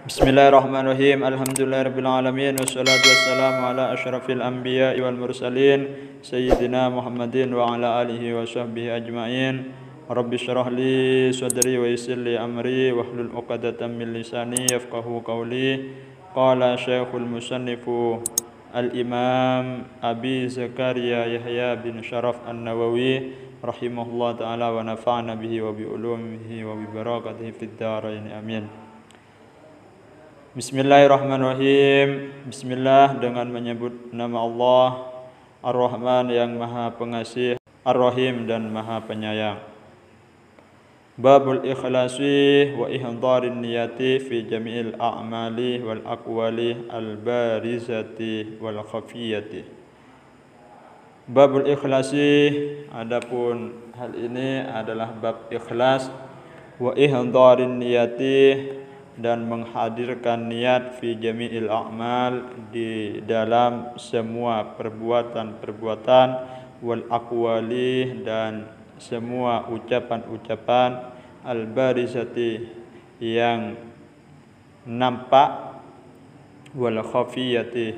Bismillahirrahmanirrahim. Alhamdulillahirabbil alamin wassalatu wassalamu ala asyrafil anbiya'i wal mursalin sayyidina Muhammadin wa ala alihi wa sahbihi ajmain. Rabbi shrah li sadri wa yassir li amri wahlul 'uqdatam min lisani yafqahu qawli. Qala Syekhul Musannifu Al-Imam Abi Zakaria Yahya bin Syaraf An-Nawawi rahimahullah ta'ala wa nafa'na bihi wa bi ulumihi wa bi barakatihi fid dharain amin. Bismillahirrahmanirrahim. Bismillah dengan menyebut nama Allah Ar-Rahman yang Maha Pengasih, Ar-Rahim dan Maha Penyayang. Babul ikhlasi wa ihdharin niyati fi jami'il a'mali wal aqwali al-barizati wal khafiyati. Babul ikhlasi, adapun hal ini adalah bab ikhlas, wa ihdharin niyati dan menghadirkan niat fi jami'il a'mal di dalam semua perbuatan-perbuatan, wal aqwali dan semua ucapan-ucapan, al barizati yang nampak, wal khafiyati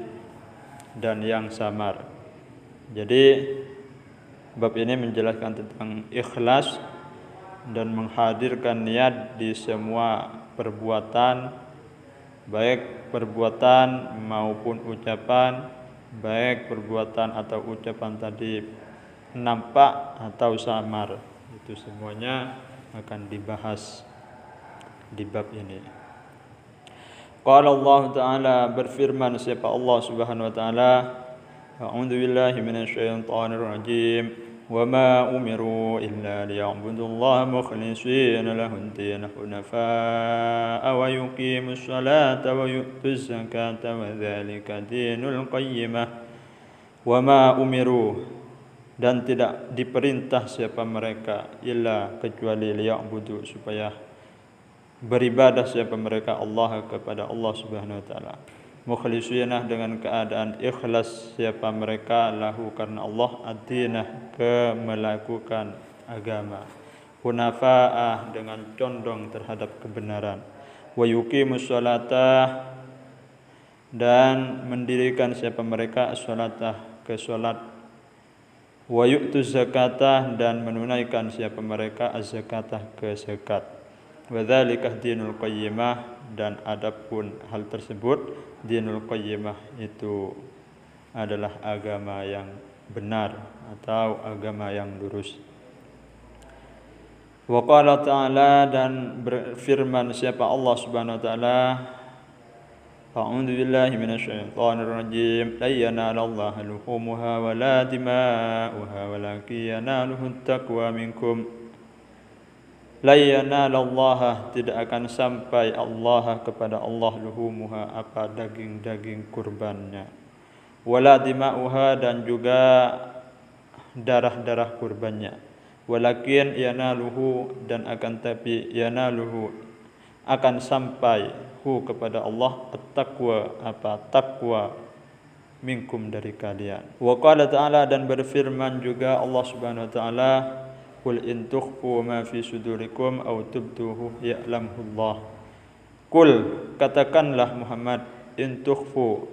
dan yang samar. Jadi bab ini menjelaskan tentang ikhlas dan menghadirkan niat di semua perbuatan, baik perbuatan maupun ucapan, baik perbuatan atau ucapan tadi nampak atau samar, itu semuanya akan dibahas di bab ini. Qala Allah Ta'ala, berfirman siapa Allah Subhanahu wa taala, a'udzu billahi minasyaitonir rajim. وَمَا أُمِرُوا إِلَّا لِيَعْبُدُوا اللَّهَ مُخْلِصِينَ لَهُ الدِّينَ حُنَفَاءَ وَيُقِيمُوا الصَّلَاةَ وَيُؤْتُوا الزَّكَاةَ وَذَلِكَ دِينُ الْقَيِّمَةِ. وَمَا أُمِرُوا, dan tidak diperintah siapa mereka, illa kecuali liya'budu, supaya beribadah siapa mereka Allah kepada Allah Subhanahu wa taala. Mukhlisina, dengan keadaan ikhlas siapa mereka, lahu karena Allah, ad-dinah ke melakukan agama, hunafa'ah dengan condong terhadap kebenaran, wa yuqimus sholata dan mendirikan siapa mereka as-sholatah ke sholat, wa yu'tuz zakatah dan menunaikan siapa mereka az-zakatah ke zakat, wa dzalika dinul qayyimah, dan adapun hal tersebut, dinul qayyimah itu adalah agama yang benar atau agama yang lurus. Wa qala ta'ala, dan berfirman siapa Allah Subhanahu wa taala, a'udzu billahi minasyaitonir rajim, la yanalallaha luhumuha wa la dima'uha walakin yanaluhu taqwa minkum. La yanalallaha, tidak akan sampai Allah kepada Allah, luhumuha apa daging-daging kurbannya, wala dima'uha dan juga darah-darah kurbannya, walakin yanaluhu dan akan tapi yanaluhu akan sampai hu kepada Allah, at-taqwa apa takwa, minkum dari kalian. Wa qala ta'ala, dan berfirman juga Allah Subhanahu wa taala, qul in tukhfu ma fi sudurikum aw tubduhu ya'lamullah. Qul, katakanlah Muhammad, in tukhfu,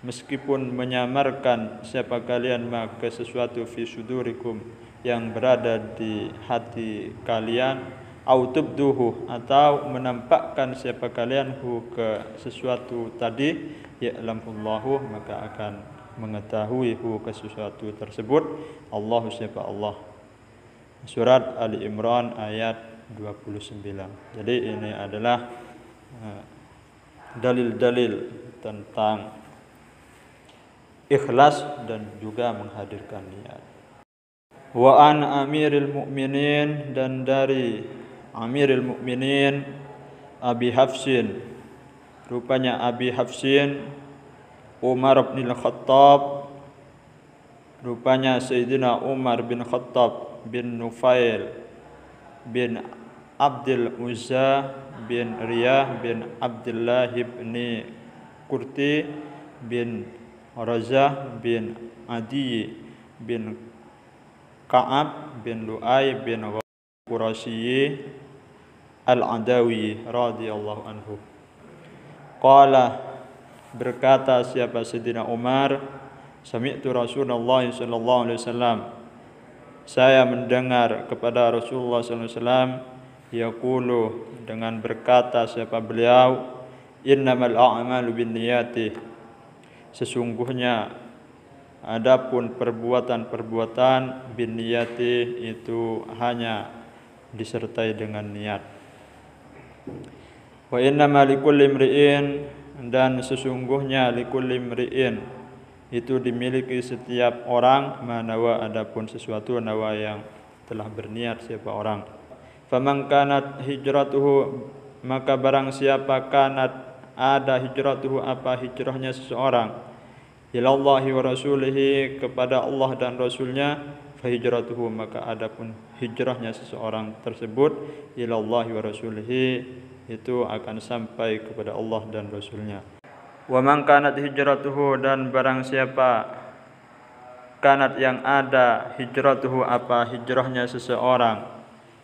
meskipun menyamarkan siapa kalian ma ke sesuatu, fi sudurikum yang berada di hati kalian, aw tubduhu atau menampakkan siapa kalian hu ke sesuatu tadi, ya'lamullahu maka akan mengetahui hu ke sesuatu tersebut Allah siapa Allah. Surat Ali Imran ayat 29. Jadi ini adalah dalil-dalil tentang ikhlas dan juga menghadirkan niat. Wa an amiril mu'minin, dan dari amiril mu'minin Abi Hafsin, rupanya Abi Hafsin Umar bin Khattab, rupanya Sayyidina Umar bin Khattab bin Nufail bin Abdul Uzza bin Riyah bin Abdullah bin Qurti bin Razah bin Adi bin Ka'ab bin Lu'ay bin Qurasyi al-Adawi radhiyallahu anhu. Qala, berkata siapa Sayyidina Umar, sami'tu Rasulullah sallallahu alaihi wasallam, saya mendengar kepada Rasulullah sallallahu alaihi wasallam yaqulu, dengan berkata siapa beliau, innamal a'malu binniyati, sesungguhnya adapun perbuatan-perbuatan binniyati itu hanya disertai dengan niat. Wa innama likulli imri'in, dan sesungguhnya likulli imri'in itu dimiliki setiap orang, manawa adapun sesuatu, nawa yang telah berniat siapa orang. Faman kanat hijratuhu, maka barang siapa kanat ada hijratuhu, apa hijrahnya seseorang, ilallahi wa rasulihi, kepada Allah dan Rasulnya, fahijratuhu, maka adapun hijrahnya seseorang tersebut, ilallahi wa rasulihi, itu akan sampai kepada Allah dan Rasulnya. Wa man kanat hijratuhu, dan barang siapa kanat yang ada hijratuhu, apa hijrahnya seseorang,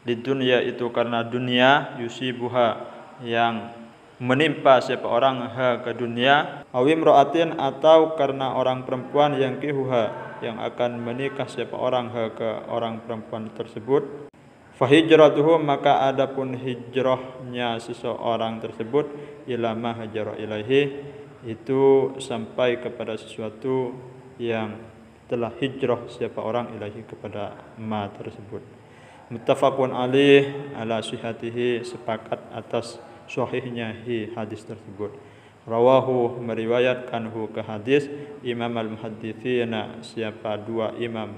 di dunia, itu karena dunia, yusibuha, yang menimpa siapa orang ha ke dunia, awim ro'atin, atau karena orang perempuan yang kihuha, yang akan menikah siapa orang ha ke orang perempuan tersebut, fahijratuhu, maka adapun hijrahnya seseorang tersebut, ila ma hajara ilaihi, itu sampai kepada sesuatu yang telah hijrah siapa orang ilaihi, kepada ma tersebut. Muttafaqun alaih, ala sihhatihi, sepakat atas sahihnya hadis tersebut. Rawahu, meriwayatkanhu ke hadis, Imam al-muhaddzitsina, siapa dua imam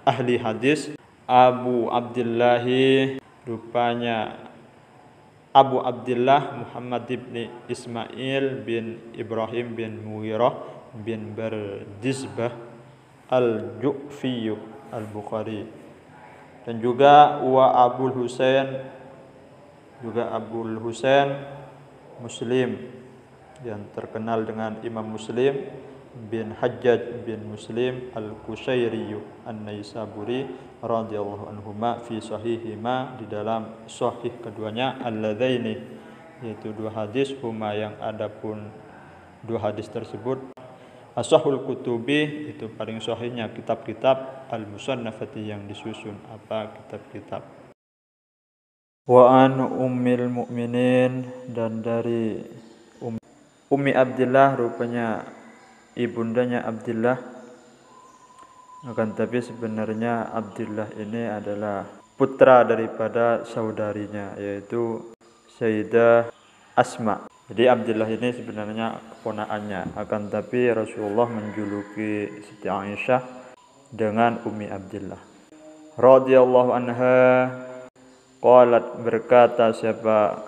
ahli hadis, Abu Abdullah, rupanya Abu Abdullah Muhammad bin Ismail bin Ibrahim bin Mughirah bin Bardizbah al-Ju'fi al-Bukhari, dan juga wa Abul Husain, juga Abul Husain Muslim, yang terkenal dengan Imam Muslim bin Hajjaj bin Muslim al-Qushairi an-Naisaburi radhiyallahu anhuma fi sahihima, di dalam sahih keduanya, alladzaini, yaitu dua hadis, huma, yang adapun dua hadis tersebut, ashahul kutubi, itu paling sahihnya kitab-kitab, al-musannafati, yang disusun, apa kitab-kitab. Wa an ummil mukminin, dan dari Ummi Abdillah, rupanya ibundanya Abdillah, akan tapi sebenarnya Abdillah ini adalah putra daripada saudarinya, yaitu Sayyidah Asma. Jadi Abdillah ini sebenarnya keponakannya, akan tapi Rasulullah menjuluki Siti Aisyah dengan Ummi Abdillah radhiyallahu anha. Qalat, berkata siapa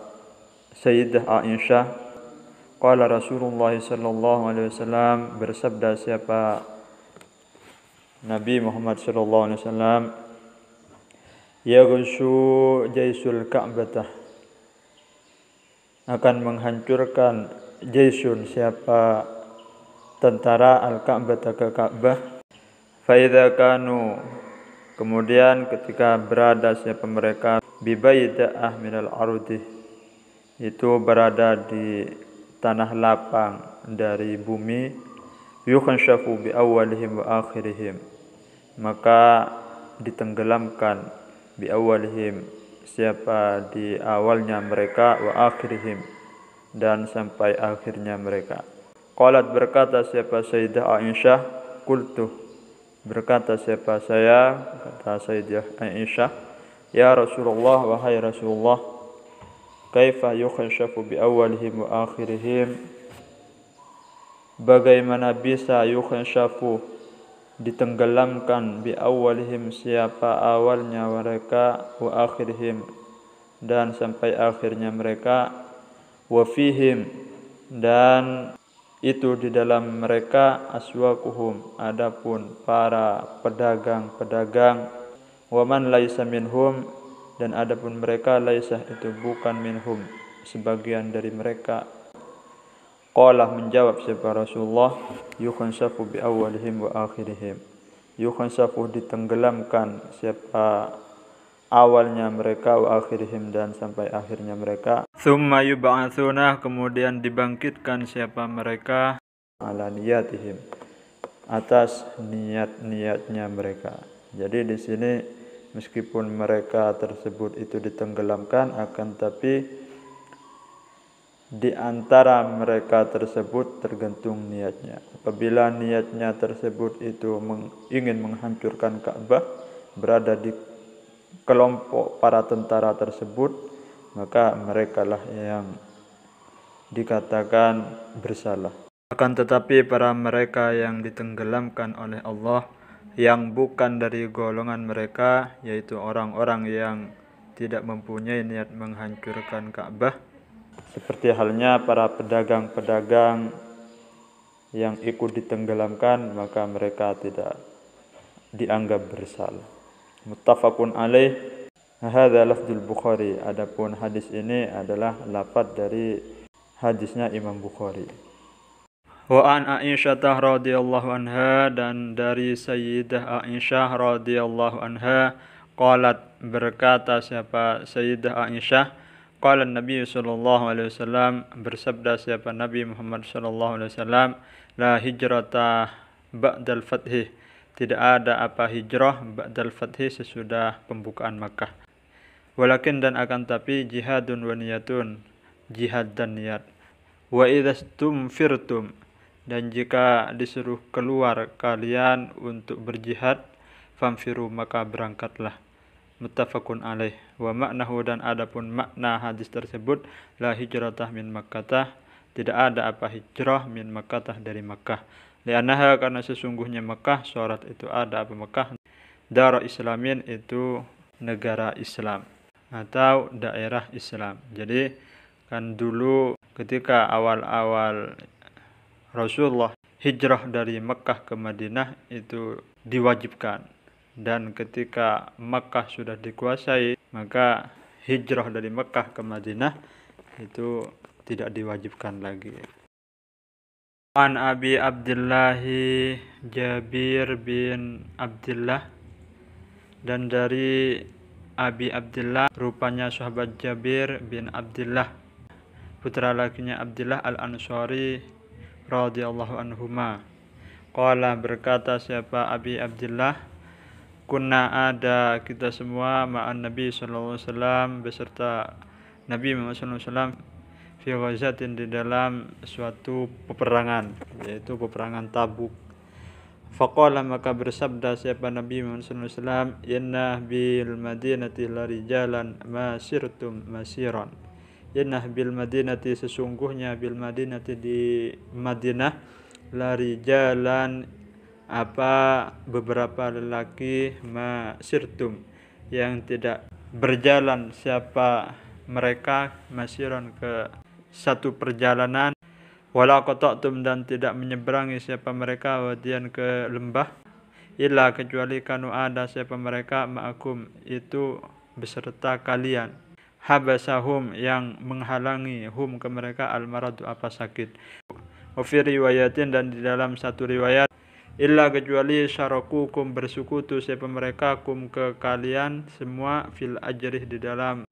Sayyidah Aisyah, qala Rasulullah sallallahu alaihi wasallam, bersabda siapa Nabi Muhammad sallallahu alaihi wasallam, yaghshu jaisul ka'bah, akan menghancurkan jaisun, siapa tentara, al-Ka'bah, ke Ka'bah, fa idza kanu, kemudian ketika berada siapa mereka, bi baidah minal ardi, itu berada di tanah lapang dari bumi, yukhanshafu bi awwalihim wa akhirihim, maka ditenggelamkan, bi awwalihim, siapa di awalnya mereka, wa akhirihim, dan sampai akhirnya mereka. Qalat, berkata siapa Sayyidah Aisyah, qultu, berkata siapa saya, kata Sayyidah Aisyah, ya Rasulullah, wahai Rasulullah, kaifa yukhanshafu bi awwalihim wa akhirihim, bagaimana bisa yukhanshafu, ditenggelamkan, bi awwalihim, siapa awalnya mereka, wa akhirihim, dan sampai akhirnya mereka, wa fihim, dan itu di dalam mereka, aswaquhum, adapun para pedagang-pedagang, wa man laisa minhum, dan adapun mereka, laisa, itu bukan minhum, sebagian dari mereka. Qala, menjawab siapa Rasulullah, yukhansafu bi awwalihim wa akhirihim, yukhansafu, ditenggelamkan siapa awalnya mereka, wa akhirihim, dan sampai akhirnya mereka. Tsumma yub'atsuna, kemudian dibangkitkan siapa mereka ala niyatihim, atas niat-niatnya mereka. Jadi di sini meskipun mereka tersebut itu ditenggelamkan, akan tapi di antara mereka tersebut tergantung niatnya. Apabila niatnya tersebut itu ingin menghancurkan Ka'bah, berada di kelompok para tentara tersebut, maka merekalah yang dikatakan bersalah. Akan tetapi para mereka yang ditenggelamkan oleh Allah, yang bukan dari golongan mereka, yaitu orang-orang yang tidak mempunyai niat menghancurkan Ka'bah, seperti halnya para pedagang-pedagang yang ikut ditenggelamkan, maka mereka tidak dianggap bersalah. Muttafaqun alaih. Hadza lafdzul Bukhari. Adapun hadis ini adalah lafaz dari hadisnya Imam Bukhari. Wa an Aisyah radhiyallahu anha, dan dari Sayyidah Aisyah radhiyallahu anha, qalat, berkata siapa Sayyidah Aisyah, qala Nabi sallallahu alaihi wasallam, bersabda siapa Nabi Muhammad sallallahu alaihi wasallam, la hijrata ba'dal fathi, tidak ada apa hijrah ba'dal fathi, sesudah pembukaan Makkah. Walakin, dan akan tapi, jihadun wa niyatun, jihad dan niat. Wa idzastum firtum, dan jika disuruh keluar kalian untuk berjihad, famfiru, maka berangkatlah. Muttafaqun alaih. Wa maknahu, dan adapun makna hadis tersebut, la hijratah min Makkah, tidak ada apa hijrah min Makkah, dari Makkah. Li'annaha, karena sesungguhnya Makkah, syarat itu ada apa Makkah, dar islamin, itu negara Islam atau daerah Islam. Jadi kan dulu ketika awal-awal Rasulullah hijrah dari Mekah ke Madinah itu diwajibkan, dan ketika Mekah sudah dikuasai, maka hijrah dari Mekah ke Madinah itu tidak diwajibkan lagi. An Abi Abdullah Jabir bin Abdullah, dan dari Abi Abdullah, rupanya sahabat Jabir bin Abdullah, putra lakinya Abdullah al-Ansari radhiyallahu anhuma. Qala, berkata siapa Abi Abdullah, kunna, ada kita semua, ma'an Nabi sallallahu alaihi wasallam, beserta Nabi Muhammad sallallahu alaihi wasallam, fi ghazatin, di dalam suatu peperangan, yaitu peperangan Tabuk. Faqala, maka bersabda siapa Nabi Muhammad sallallahu alaihi wasallam, inna bil madinati larijalan masirtum masiran. Inna bil madinati, sesungguhnya bil madinati, di Madinah, larijalan, apa beberapa lelaki, masirtum, yang tidak berjalan siapa mereka, masiran, ke satu perjalanan, wala qata'tum, dan tidak menyeberangi siapa mereka, wadian, ke lembah, illa, kecuali kanu ada siapa mereka, ma'akum, itu beserta kalian, habasahum, yang menghalangi, hum, ke mereka, al-maradu, apa sakit. Wa fi riwayatin, dan di dalam satu riwayat, illa, kecuali syarakukum, bersekutu siapa mereka, kum, ke kalian semua, fil ajrih, di dalam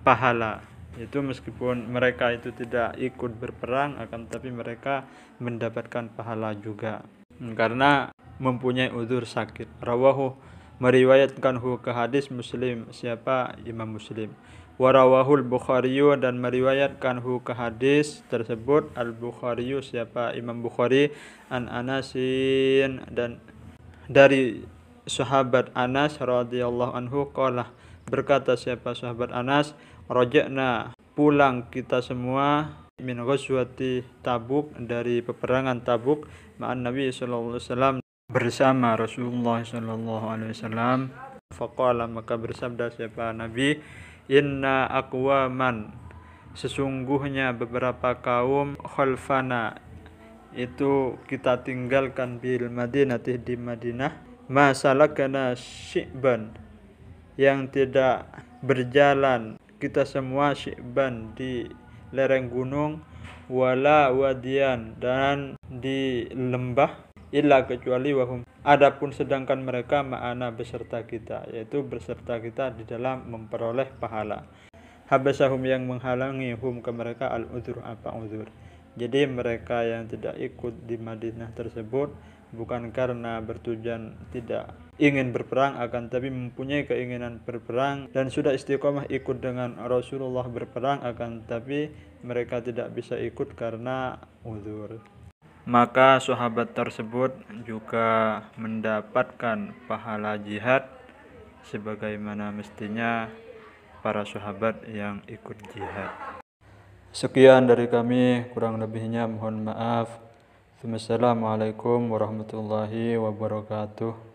pahala. Itu meskipun mereka itu tidak ikut berperang, akan tapi mereka mendapatkan pahala juga karena mempunyai udzur sakit. Rawahu, meriwayatkan ke hadis Muslim, siapa Imam Muslim. Warawahul Bukhari, dan meriwayatkan ke hadis tersebut Al-Bukhari, siapa Imam Bukhari, an Anasin, dan dari sahabat Anas radhiyallahu anhu, qala, berkata siapa sahabat Anas, raja'na, pulang kita semua, min ghazwati Tabuk, dari peperangan Tabuk, ma'an Nabi sallallahu alaihi wasallam, bersama Rasulullah sallallahu alaihi wasallam. Faqala, maka bersabda siapa Nabi, inna aqwaman, sesungguhnya beberapa kaum, khalfana, itu kita tinggalkan, bil madinati, di Madinah, ma salakana syi'ban, yang tidak berjalan kita semua, syi'ban, di lereng gunung, wala wadian, dan di lembah, illa, kecuali wahum, adapun sedangkan mereka, ma'ana, beserta kita, yaitu beserta kita di dalam memperoleh pahala. habasahum yang menghalangi hum ke mereka al-udhur apa udhur. Jadi mereka yang tidak ikut di Madinah tersebut bukan karena bertujuan tidak ingin berperang, akan tapi mempunyai keinginan berperang dan sudah istiqomah ikut dengan Rasulullah berperang, akan tapi mereka tidak bisa ikut karena uzur. Maka sahabat tersebut juga mendapatkan pahala jihad sebagaimana mestinya para sahabat yang ikut jihad. Sekian dari kami, kurang lebihnya mohon maaf. Wassalamualaikum warahmatullahi wabarakatuh.